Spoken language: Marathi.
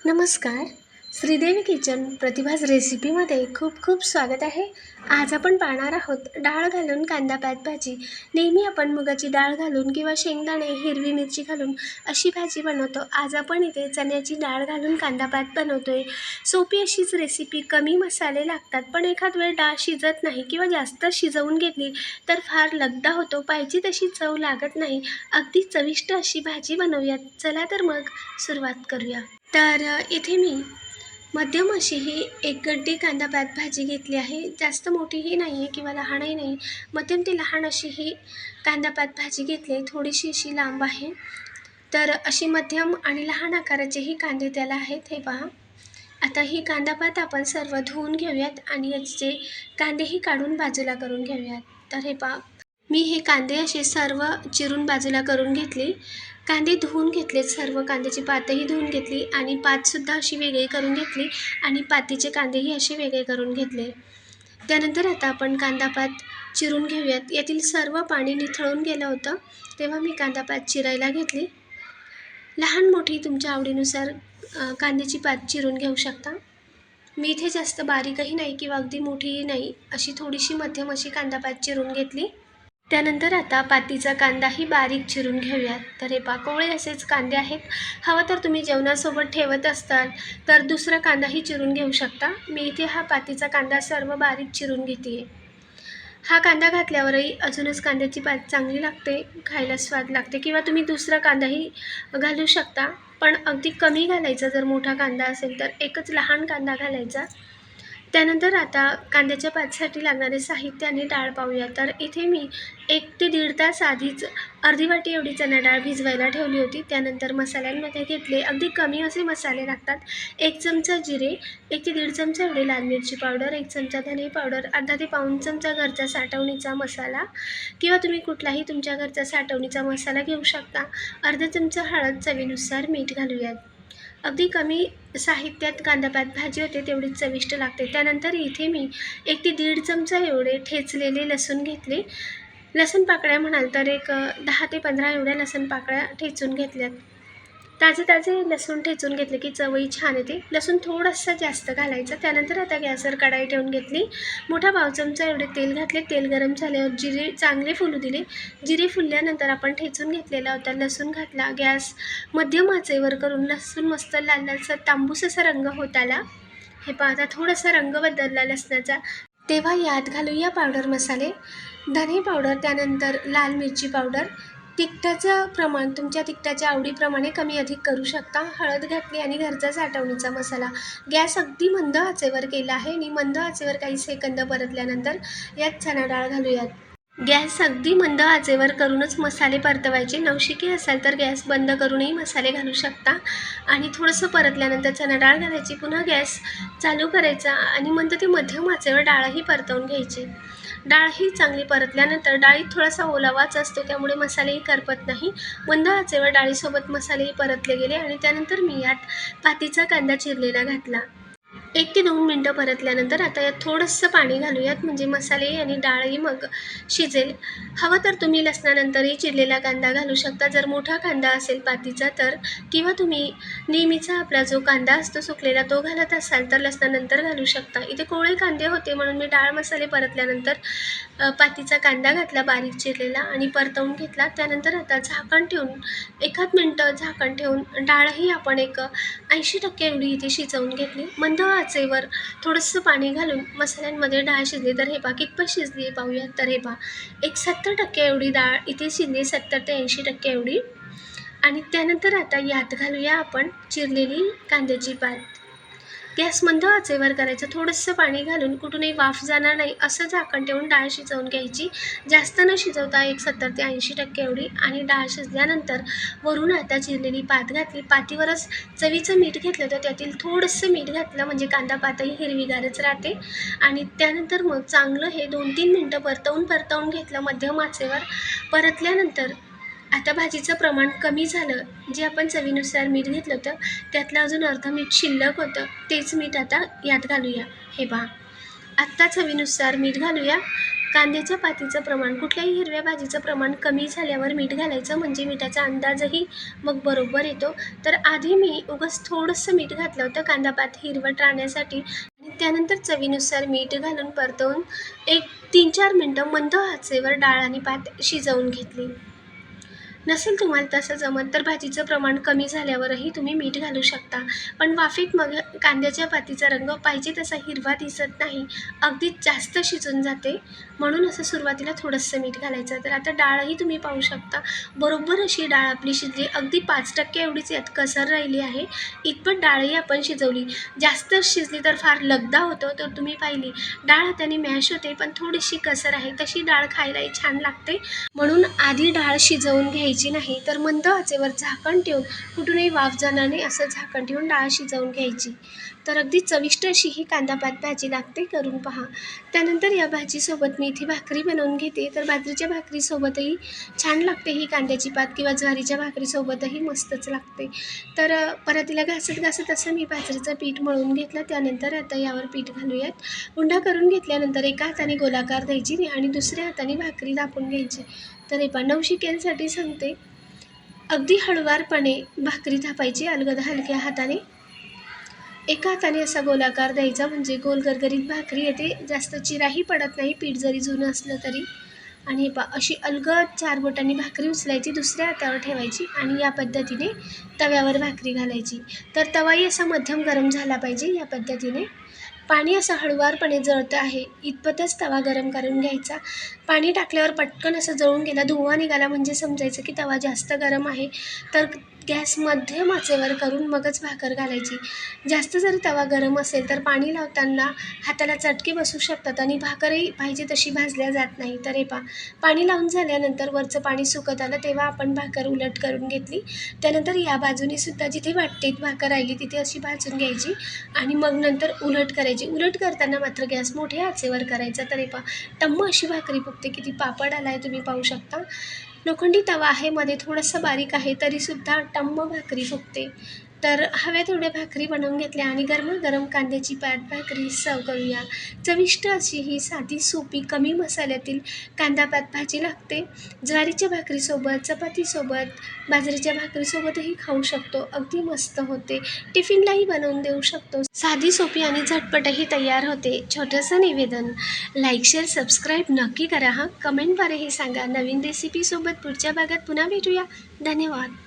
नमस्कार. श्रीदेवी किचन प्रतिभाज रेसिपीमध्ये खूप खूप स्वागत आहे. आज आपण पाहणार आहोत डाळ घालून कांदा पात भाजी. नेहमी आपण मुगाची डाळ घालून किंवा शेंगदाणे हिरवी मिरची घालून अशी भाजी बनवतो. आज आपण इथे चण्याची डाळ घालून कांदा पात बनवतोय. सोपी अशीच रेसिपी, कमी मसाले लागतात, पण एखाद वेळ डाळ शिजत नाही किंवा जास्त शिजवून घेतली तर फार लगदा होतो, पाहिजे तशी चव लागत नाही. अगदी चविष्ट अशी भाजी बनवूयात. चला तर मग सुरुवात करूया. तर इथे मी मध्यम अशी ही एक गड्डी कांदा पात भाजी घेतली आहे. जास्त मोठीही नाही आहे किंवा लहानही नाही, मध्यम ते लहान अशी ही कांदा पात भाजी घेतली आहे. थोडीशी अशी लांब आहे. तर अशी मध्यम आणि लहान आकाराचेही कांदे त्याला आहेत. हे पहा. आता ही कांदा पात आपण सर्व धुवून घेऊयात आणि याचे कांदेही काढून बाजूला करून घेऊयात. तर हे पहा, मी हे कांदे असे सर्व चिरून बाजूला करून घेतले. कांदे धुवून घेतले, सर्व कांद्याची पातही धुवून घेतली आणि पातसुद्धा अशी वेगळी करून घेतली आणि पातीचे कांदेही असे वेगळे करून घेतले. त्यानंतर आता आपण कांदा पात चिरून घेऊयात. यातील सर्व पाणी निथळून गेलं होतं, तेव्हा मी कांदा पात चिरायला घेतली. लहान मोठी तुमच्या आवडीनुसार कांद्याची पात चिरून घेऊ शकता. मी इथे जास्त बारीकही नाही किंवा अगदी मोठीही नाही, अशी थोडीशी मध्यम अशी कांदा पात चिरून घेतली. त्यानंतर आता पातीचा कांदाही बारीक चिरून घेऊयात. तर हे कोवळे असेच कांदे आहेत. हवं तर तुम्ही जेवणासोबत ठेवत असताल तर दुसरा कांदाही चिरून घेऊ शकता. मी इथे हा पातीचा कांदा सर्व बारीक चिरून घेते. हा कांदा घातल्यावरही अजूनच कांद्याची पात चांगली लागते, खायला स्वाद लागते. किंवा तुम्ही दुसरा कांदाही घालू शकता, पण अगदी कमी घालायचा. जर मोठा कांदा असेल तर एकच लहान कांदा घालायचा. त्यानंतर आता कांद्याच्या पातसाठी लागणारे साहित्य आणि डाळ पाहूया. तर इथे मी 1 ते 1.5 तास आधीच अर्धी वाटी एवढी चणा डाळ भिजवायला ठेवली होती. त्यानंतर मसाल्यांमध्ये घेतले, अगदी कमी असे मसाले लागतात. 1 चमचा जिरे, 1 ते 1.5 चमचा एवढे लाल मिरची पावडर, 1 चमचा धने पावडर, अर्धा ते पाऊण चमचा घरचा साठवणीचा मसाला किंवा तुम्ही कुठलाही तुमच्या घरचा साठवणीचा मसाला घेऊ शकता. अर्धा चमचा हळद, चवीनुसार मीठ घालूयात. अगदी कमी साहित्यात कांदा पात भाजी होते, तेवढीच चविष्ट लागते. त्यानंतर इथे मी 1 ते 1.5 चमचा एवढे ठेचलेले लसूण घेतले. लसूण पाकळ्या म्हणाल तर एक 10 ते 15 एवढ्या लसूण पाकळ्या ठेचून घेतल्यात. ताजे लसूण ठेचून घेतले की चवही छान येते. लसूण थोडंसं जास्त घालायचं. त्यानंतर आता गॅसवर कढाई ठेवून घेतली. मोठा पाव चमचा एवढे तेल घातले. तेल गरम झाल्यावर जिरे चांगले फुलू दिले. जिरे फुलल्यानंतर आपण ठेचून घेतलेला होता लसूण घातला. गॅस मध्यम आचेवर करून लसूण मस्त लाल लालसर तांबूस असा रंग होत आला. हे पहा, आता थोडासा रंग बदलला लसणाचा. तेव्हा यात घालूया पावडर मसाले, धने पावडर, त्यानंतर लाल मिरची पावडर. तिखटाचं प्रमाण तुमच्या तिखटाच्या आवडीप्रमाणे कमी अधिक करू शकता. हळद घातली आणि घरचा साठवणीचा मसाला. गॅस अगदी मंद आचेवर केला आहे आणि मंद आचेवर काही सेकंद परतल्यानंतर यात चणा डाळ घालूयात. गॅस अगदी मंद आचेवर करूनच मसाले परतवायचे. नवशिके असाल तर गॅस बंद करूनही मसाले घालू शकता. आणि थोडंसं परतल्यानंतर चणा डाळ घालायची, पुन्हा गॅस चालू करायचा आणि मंद ते मध्यम आचेवर डाळही परतवून घ्यायची. डाळ ही चांगली परतल्यानंतर डाळीत थोडासा ओलावाच असतो, त्यामुळे मसालेही करपत नाही. मंद आचेवर डाळीसोबत मसालेही परतले गेले आणि त्यानंतर मी यात पातीचा कांदा चिरलेला घातला. 1 ते 2 मिनटं परतल्यानंतर आता यात थोडंसं पाणी घालूयात, म्हणजे मसाले आणि डाळही मग शिजेल. हवं तर तुम्ही लसणानंतरही चिरलेला कांदा घालू शकता, जर मोठा कांदा असेल पातीचा तर. किंवा तुम्ही नेहमीचा आपला जो कांदा असतो सुकलेला तो घालत असाल तर लसणानंतर घालू शकता. इथे कोवळे कांदे होते म्हणून मी डाळ मसाले परतल्यानंतर पातीचा कांदा घातला बारीक चिरलेला आणि परतवून घेतला. त्यानंतर आता झाकण ठेवून 1 मिनटं झाकण ठेवून डाळही आपण एक 80% एवढी इथे शिजवून घेतली. मंद आचेवर थोडंसं पाणी घालून मसाल्यांमध्ये डाळ शिजली. तर हे पहा कितपत शिजली पाहूयात. तर हे पहा, एक 70% एवढी डाळ इथे शिजली, 70 ते 80% एवढी. आणि त्यानंतर आता यात घालूया आपण चिरलेली कांद्याची पात. गॅस मंद आचेवर करायचं. थोडंसं पाणी घालून कुठूनही वाफ जाणार नाही असं झाकण ठेवून डाळ शिजवून घ्यायची. जास्त न शिजवता एक 70 ते 80% एवढी. आणि डाळ शिजल्यानंतर वरून आता चिरलेली पात घातली. पातीवरच चवीचं मीठ घेतलं होतं, त्यातील थोडंसं मीठ घातलं म्हणजे कांदा पातही हिरवीगारच राहते. आणि त्यानंतर मग चांगलं हे 2-3 मिनटं परतवून घेतलं मध्यम आचेवर. परतल्यानंतर आता भाजीचं प्रमाण कमी झालं. जे आपण चवीनुसार मीठ घेतलं होतं त्यातलं अजून अर्धं मीठ शिल्लक होतं, तेच मीठ आता यात घालूया. हे पहा, आत्ता चवीनुसार मीठ घालूया. कांद्याच्या पातीचं प्रमाण, कुठल्याही हिरव्या भाजीचं प्रमाण कमी झाल्यावर मीठ घालायचं, म्हणजे मिठाचा अंदाजही मग बरोबर येतो. तर आधी मी उगाच थोडंसं मीठ घातलं होतं कांदापात हिरवट राहण्यासाठी, आणि त्यानंतर चवीनुसार मीठ घालून परतवून एक 3-4 मिनटं मंद आचेवर डाळ आणि भात शिजवून घेतली. नसेल तुम्हाला तसं जमत तर भाजीचं प्रमाण कमी झाल्यावरही तुम्ही मीठ घालू शकता. पण वाफेत मग कांद्याच्या पातीचा रंग पाहिजे तसा हिरवा दिसत नाही, अगदीच जास्त शिजून जाते. म्हणून असं सुरुवातीला थोडंसं मीठ घालायचं. तर आता डाळही तुम्ही पाहू शकता, बरोबर अशी डाळ आपली शिजली. अगदी 5% एवढीच यात कसर राहिली आहे. इतपत डाळही आपण शिजवली. जास्त शिजली तर फार लगदा होतो. तर तुम्ही पाहिली डाळ हाताने मॅश होते, पण थोडीशी कसर आहे. तशी डाळ खायलाही छान लागते. म्हणून आधी डाळ शिजवून घ्यायची नाही, तर मंद आचेवर झाकण ठेवून, कुठूनही वाफ जाणार नाही असं झाकण ठेवून डाळ शिजवून घ्यायची. तर अगदी चविष्ट अशी ही कांदापात भाजी लागते, करून पहा. त्यानंतर या भाजीसोबत मी इथे भाकरी बनवून घेते. तर बाजरीच्या भाकरीसोबतही छान लागते ही कांद्याची पात, किंवा ज्वारीच्या भाकरीसोबतही मस्तच लागते. तर परत तिला घासत घासत असं मी बाजरीचं पीठ मळून घेतलं. त्यानंतर आता यावर पीठ घालूयात. उंडा करून घेतल्यानंतर एका हाताने गोलाकार द्यायची आणि दुसऱ्या हाताने भाकरी दाबून घ्यायची. तर हे नवशिक्यांसाठी सांगते, अगदी हळुवारपणे भाकरी थापायची अलगद हलक्या हाताने. एका हाताने असा गोलाकार द्यायचा, म्हणजे गोल गरगरीत भाकरी येते, जास्त चिराही पडत नाही पीठ जरी जुनं असलं तरी. आणि हे अशी अलगद 4 बोटांनी भाकरी उचलायची, दुसऱ्या हातावर ठेवायची आणि या पद्धतीने तव्यावर भाकरी घालायची. तर तवाही असा मध्यम गरम झाला पाहिजे. या पद्धतीने पाणी असं हळुवारपणे जळतं आहे इतपतच तवा गरम करून घ्यायचा. पाणी टाकल्यावर पटकन असं जळून गेला, धुवा निघाला, म्हणजे समजायचं की तवा जास्त गरम आहे. तर गॅस मध्यम आचेवर करून मगच भाकर घालायची. जास्त जर तवा गरम असेल तर पाणी लावताना हाताला चटके बसू शकतात आणि भाकरही पाहिजे तशी भाजल्या जात नाही. तर हे पाणी लावून झाल्यानंतर वरचं पाणी सुकत आलं, तेव्हा आपण भाकर उलट करून घेतली. त्यानंतर या बाजूने सुद्धा जिथे वाटतेत भाकर राहिली तिथे अशी भाजून घ्यायची आणि मग नंतर उलट करायची. उलट करताना मात्र गॅस मोठ्या आचेवर करायचा. तर हे टम्म अशी भाकरी फुगते. किती पापड आला आहे तुम्ही पाहू शकता. लोखंडी तवा आहे, मध्ये थोडंसं बारीक आहे, तरीसुद्धा टम्म भाकरी फुगते. तर हव्या तेवढ्या भाकरी बनवून घेतल्या आणि गरमागरम कांद्याची पात भाकरी सर्व करूया. चविष्ट अशी ही साधी सोपी कमी मसाल्यातील कांदापात भाजी लागते. ज्वारीच्या भाकरीसोबत, चपातीसोबत, बाजरीच्या भाकरीसोबतही खाऊ शकतो. अगदी मस्त होते. टिफिनलाही बनवून देऊ शकतो. साधी सोपी आणि झटपटही तयार होते. छोटंसं निवेदन, लाईक शेअर सबस्क्राईब नक्की करा. कमेंटद्वारेही सांगा. नवीन रेसिपीसोबत पुढच्या भागात पुन्हा भेटूया. धन्यवाद.